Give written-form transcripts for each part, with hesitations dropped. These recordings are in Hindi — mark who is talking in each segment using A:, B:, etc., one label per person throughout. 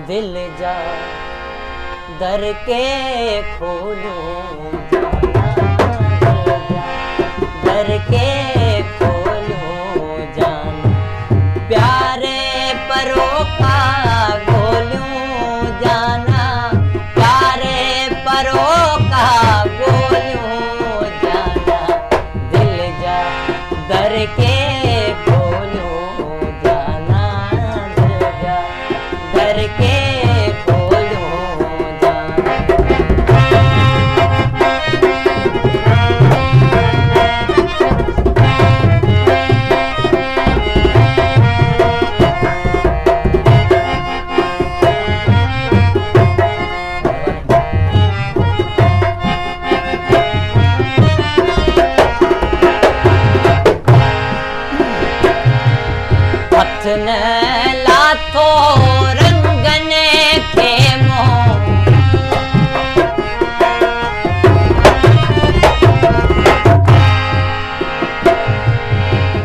A: दिल जा दर के खोलूं, दर के खोलूं जाना, प्यारे परों का गोलूं जाना, प्यारे परों का गोलूं जाना, दिल जा दर के खोलूं जाना, दिल जा दर के न लाथो रंगन के मोह,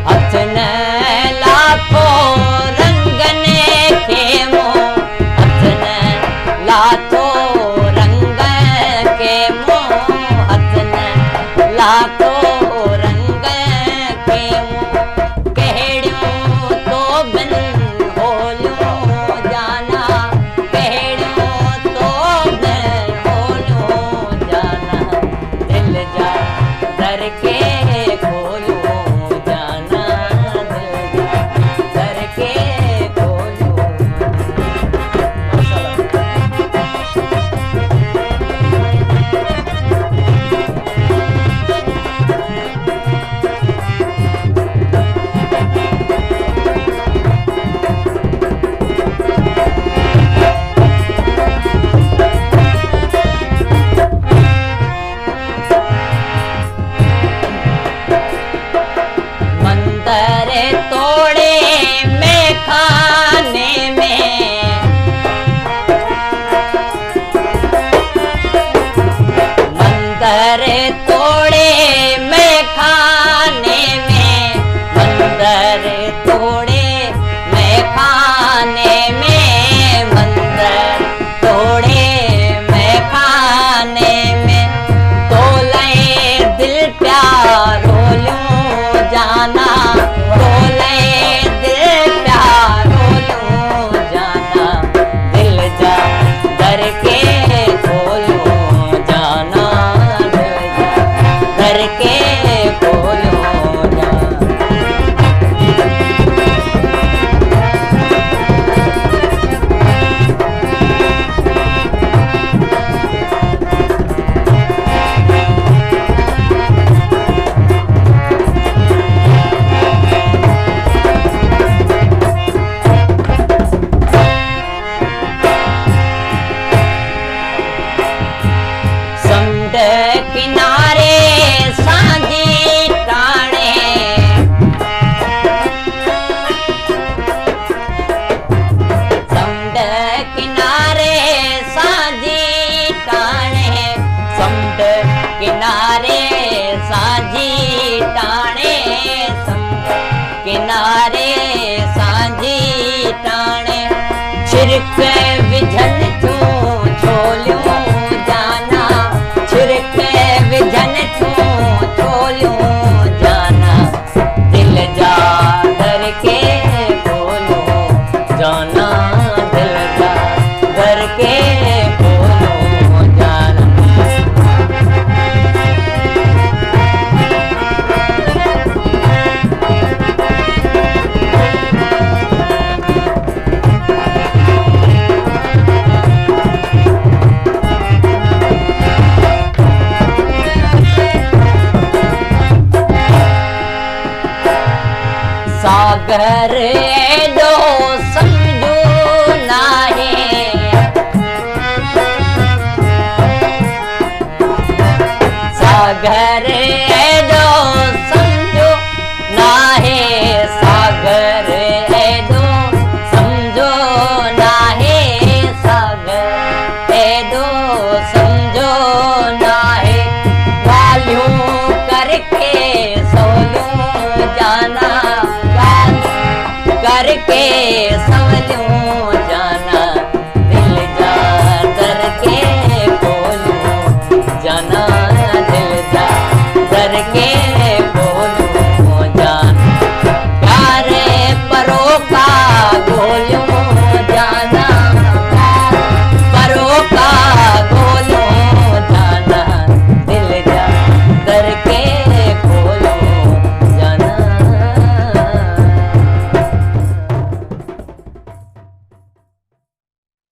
A: हथ न लाथो रंगन के मोह, हथ न लाथो रंग के मोह, हथ न लाथो रंग के मोह, कहिड़ियूं छिरक विझन तूं छोलियूं जाना, छिरक विझन तूं छोलियूं जाना, दिल जा दर के खोलूं जाना, दिल जा दर के खोलूं जाना। सागर एडो समझो नाहे, सागर एडो समझो नाहे, सागर एडो समझो नाहे, सागर एडो समझो नाहे, वालियूं करके सोलूं जाना, नाहे